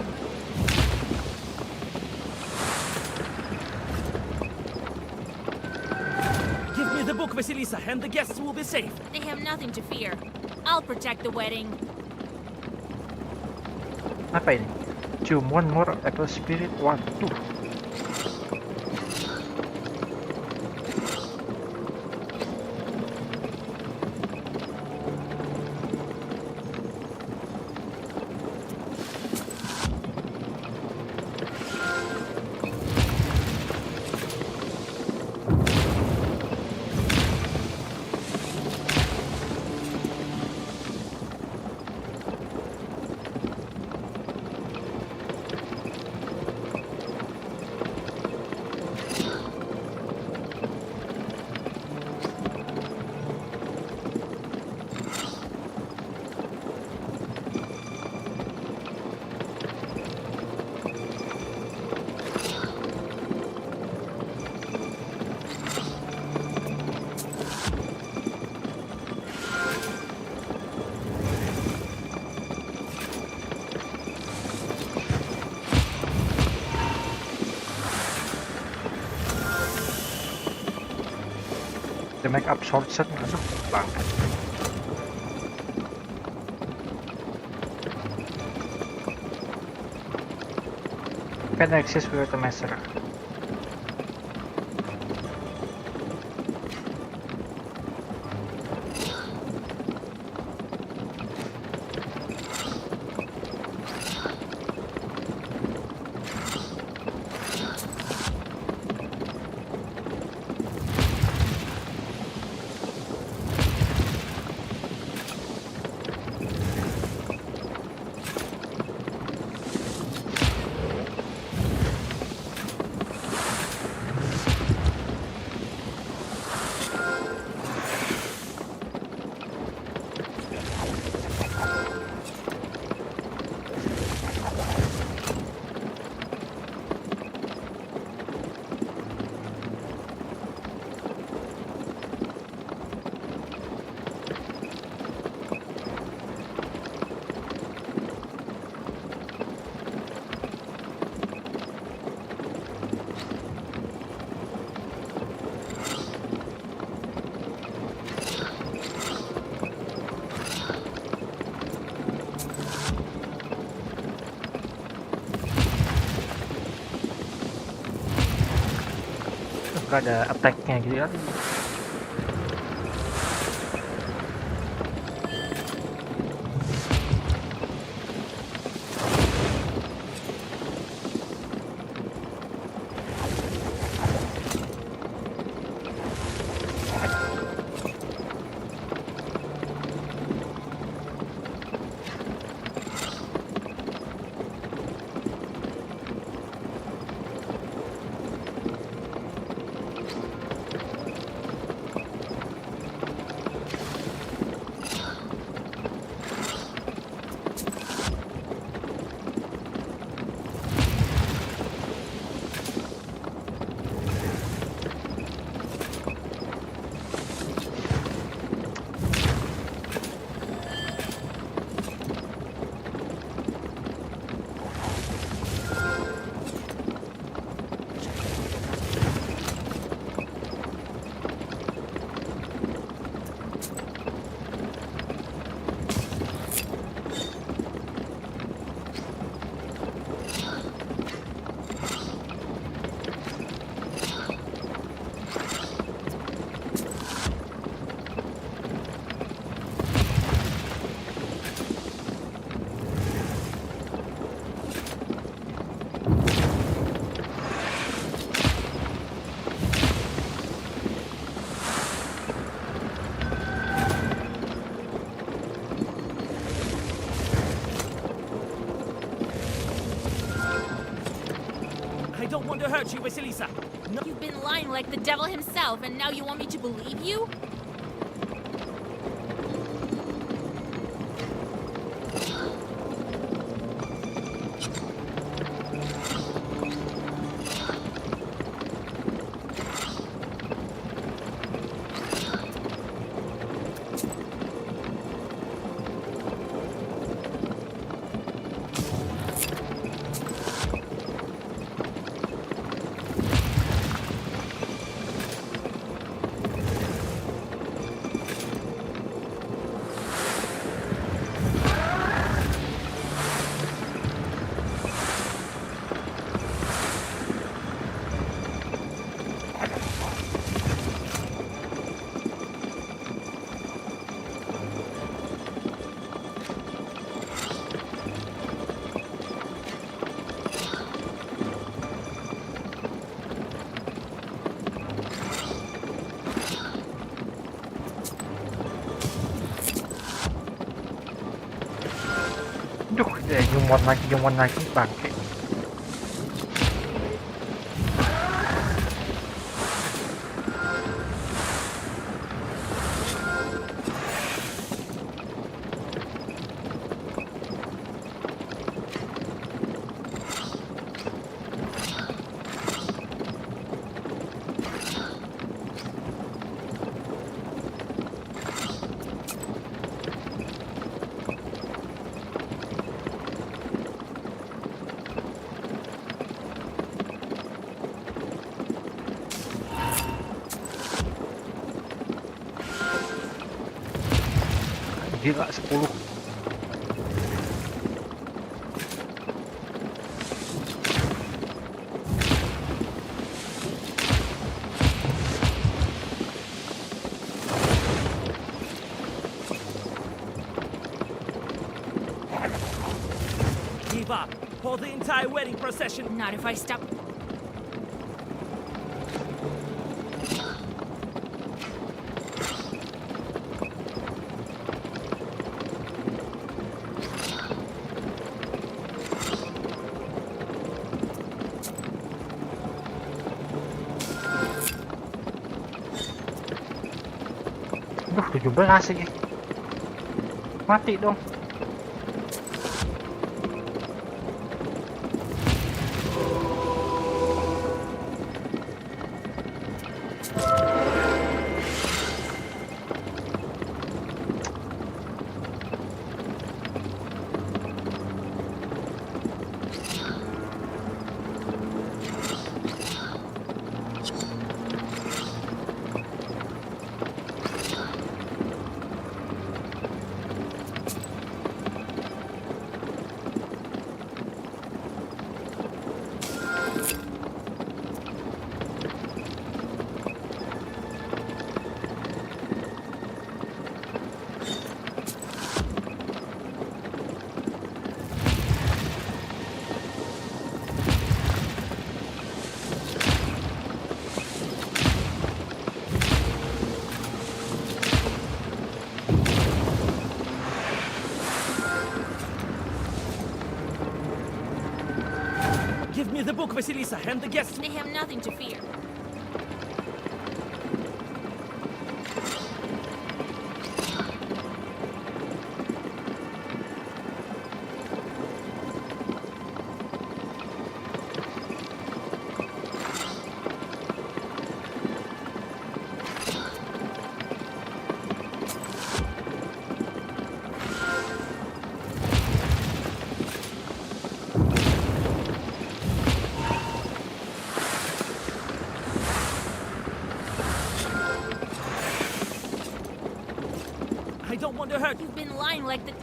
Give me the book, Vasilisa, and the guests will be safe. They have nothing to fear. I'll protect the wedding. Apa ini? Choose one more apple spirit. Waduh. The make up short set. Aduh, banget. Can access with the master. Ada attack-nya gitu kan. I don't want to hurt you, Vasilisa. No. You've been lying like the devil himself, and now you want me to believe you? Duh, ya nyumon lagi bangke. Gila 10. Give up. Hold the entire wedding procession. Not if I stop. Duh, 17 lagi. Mati dong. Give me the book, Vasilisa, and the guests. They have nothing to fear. I don't want to hurt you. You've been lying like the...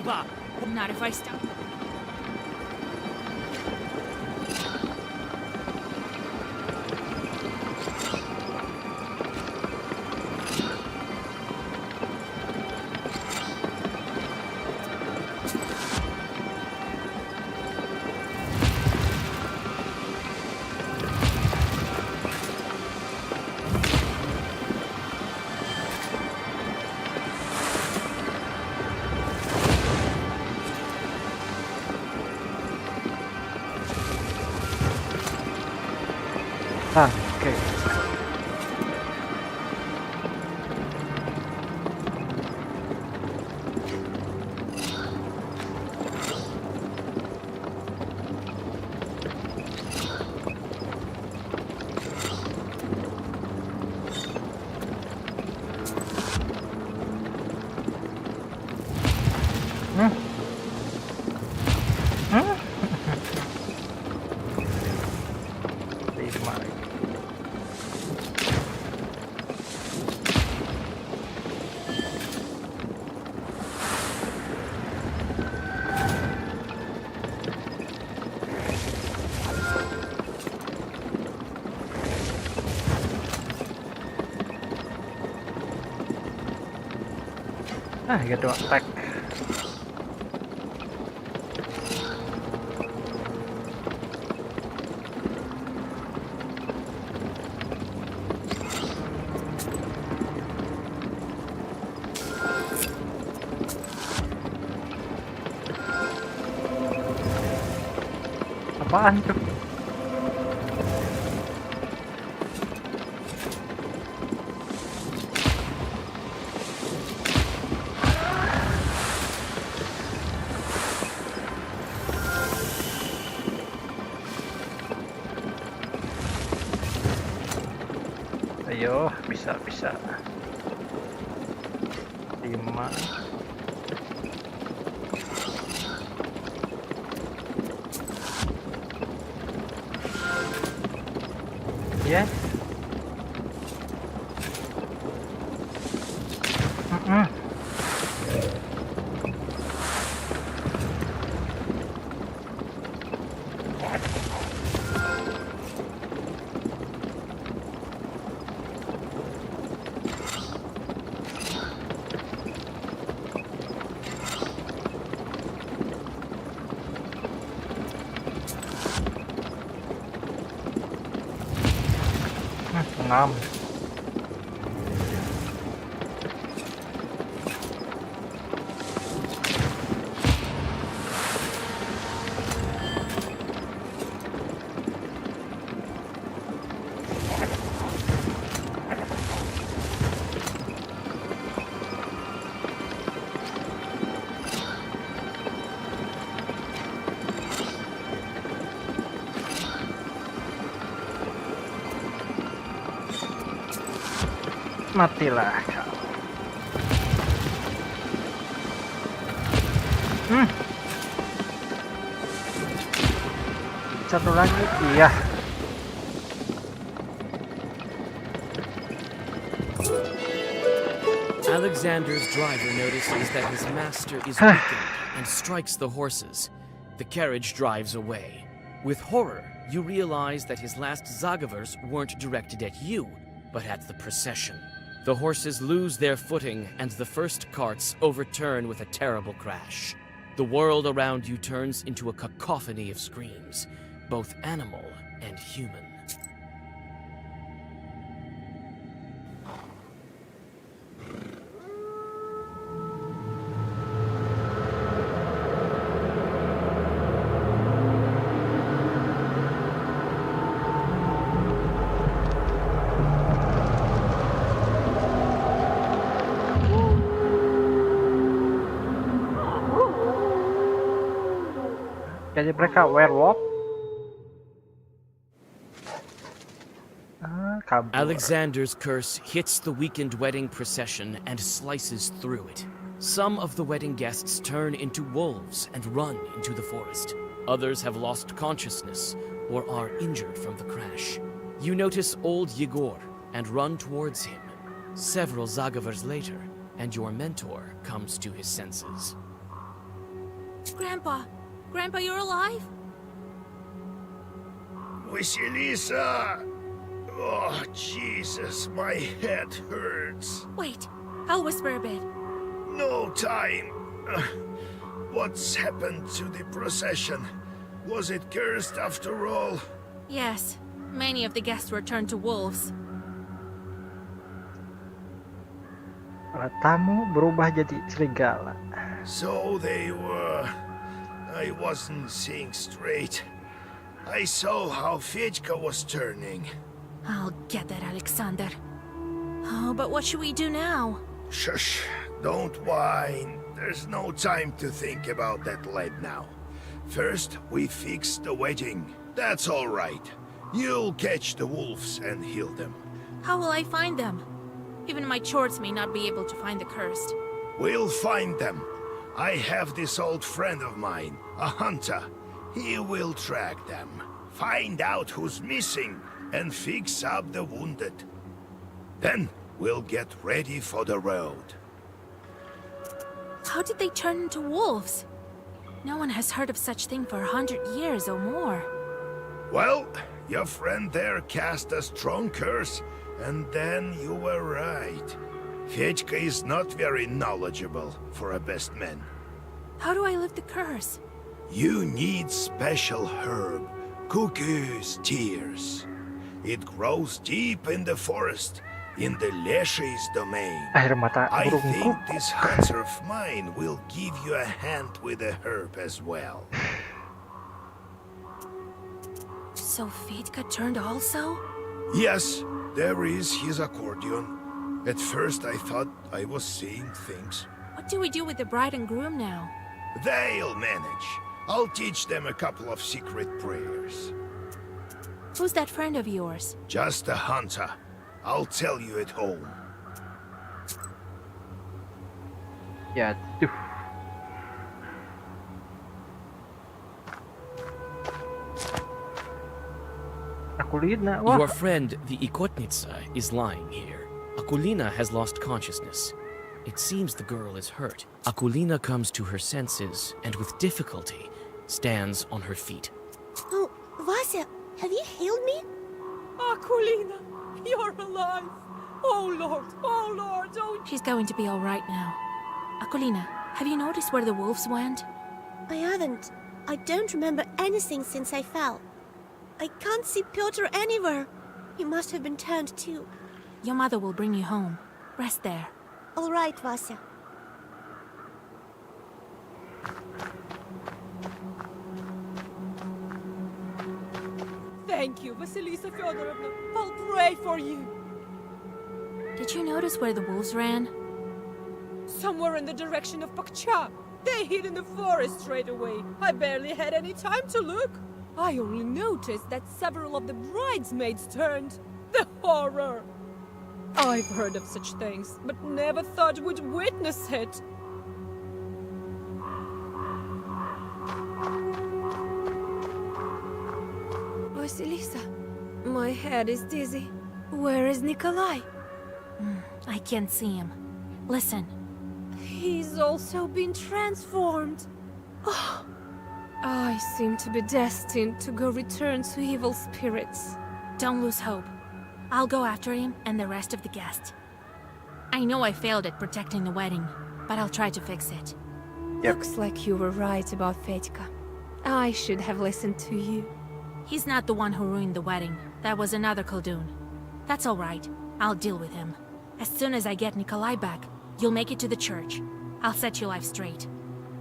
chyba! Not if I stop. Oke. Gitu attack. Apaan tuh? Ayo, bisa. 5. Yes. Ngam. Matilah kau. Satu lagi, iya. Alexander's driver notices that his master is weakened and strikes the horses. The carriage drives away. With horror, you realize that his last Zagavers weren't directed at you, but at the procession. The horses lose their footing, and the first carts overturn with a terrible crash. The world around you turns into a cacophony of screams, both animal and human. Jadi mereka werewolf. Alexander's curse hits the weakened wedding procession and slices through it. Some of the wedding guests turn into wolves and run into the forest. Others have lost consciousness or are injured from the crash. You notice old Yegor and run towards him. Several Zagavers later, and your mentor comes to his senses. Grandpa! Grandpa, you're alive? Vasilisa! Oh, Jesus, my head hurts. Wait, I'll whisper a bit. No time. What's happened to the procession? Was it cursed after all? Yes, many of the guests were turned to wolves. Para tamu berubah jadi serigala. So they were. I wasn't seeing straight. I saw how Fedka was turning. I'll get that, Alexander. Oh, but what should we do now? Shush, don't whine. There's no time to think about that lad now. First, we fix the wedding. That's all right. You'll catch the wolves and heal them. How will I find them? Even my chords may not be able to find the cursed. We'll find them. I have this old friend of mine, a hunter. He will track them, find out who's missing, and fix up the wounded. Then we'll get ready for the road. How did they turn into wolves? No one has heard of such thing for 100 years or more. Well, your friend there cast a strong curse, and then you were right. Fedka is not very knowledgeable for a best man. How do I lift the curse? You need special herb, Cuckoo's tears. It grows deep in the forest, in the Leshy's domain. Air mata I burung think kuku. this hunter of mine will give you a hand with the herb as well. So Fedka turned also? Yes, there is his accordion. At first I thought I was seeing things. What do we do with the bride and groom now? They'll manage. I'll teach them a couple of secret prayers. Who's that friend of yours? Just a hunter. I'll tell you at home. Jatuh. Akulina, wah. Your friend, the Ikotnitsa, is lying here. Akulina has lost consciousness. It seems the girl is hurt. Akulina comes to her senses and with difficulty stands on her feet. Oh, Vasya, have you healed me? Akulina, you're alive. Oh Lord, don't... She's going to be all right now. Akulina, have you noticed where the wolves went? I haven't. I don't remember anything since I fell. I can't see Piotr anywhere. He must have been turned too. Your mother will bring you home. Rest there. All right, Vasya. Thank you, Vasilisa Fyodorovna. I'll pray for you. Did you notice where the wolves ran? Somewhere in the direction of Pakcha. They hid in the forest straight away. I barely had any time to look. I only noticed that several of the bridesmaids turned. The horror! I've heard of such things, but never thought we'd witness it. Vasilisa, my head is dizzy. Where is Nikolai? I can't see him. Listen. He's also been transformed. Oh, I seem to be destined to go return to evil spirits. Don't lose hope. I'll go after him and the rest of the guests. I know I failed at protecting the wedding, but I'll try to fix it. Looks like you were right about Fedka. I should have listened to you. He's not the one who ruined the wedding. That was another Koldun. That's all right. I'll deal with him. As soon as I get Nikolai back, you'll make it to the church. I'll set your life straight.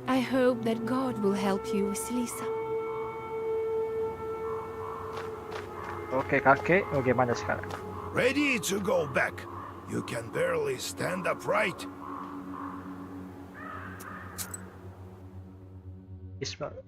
I hope that God will help you, Vasilisa. Oke, kakek, bagaimana sekarang? Ready to go back. You can barely stand upright. Ismail.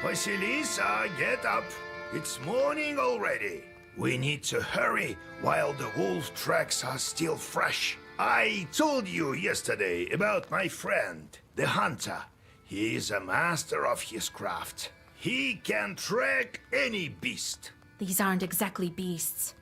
Vasilisa, get up. It's morning already. We need to hurry while the wolf tracks are still fresh. I told you yesterday about my friend, the hunter. He is a master of his craft. He can track any beast. These aren't exactly beasts.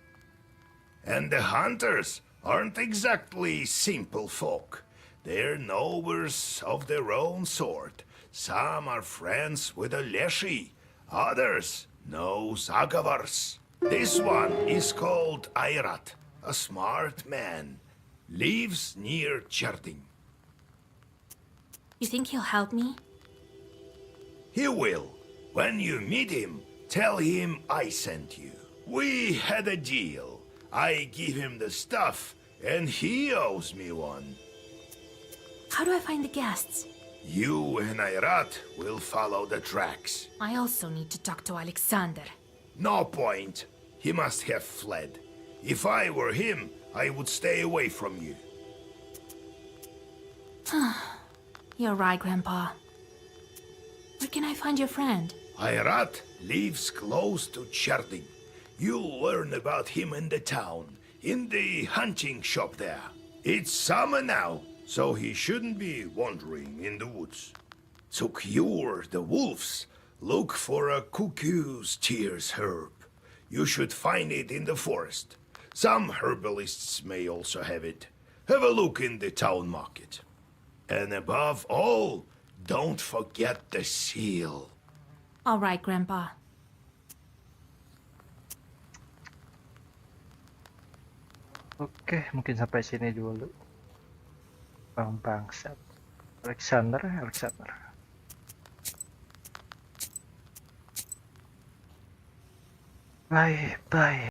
And the hunters aren't exactly simple folk. They're knowers of their own sort. Some are friends with a Leshy, others know Zagavars. This one is called Airat, a smart man. Lives near Cherding. You think he'll help me? He will. When you meet him, tell him I sent you. We had a deal. I give him the stuff, and he owes me one. How do I find the guests? You and Airat will follow the tracks. I also need to talk to Alexander. No point. He must have fled. If I were him, I would stay away from you. You're right, Grandpa. Where can I find your friend? Airat lives close to Cherding. You'll learn about him in the town, in the hunting shop there. It's summer now, so he shouldn't be wandering in the woods. To cure the wolves, look for a cuckoo's tears herb. You should find it in the forest. Some herbalists may also have it. Have a look in the town market. And above all, don't forget the seal. All right, Grandpa. Oke, mungkin sampai sini dulu. Bangsat. Alexander. Bye.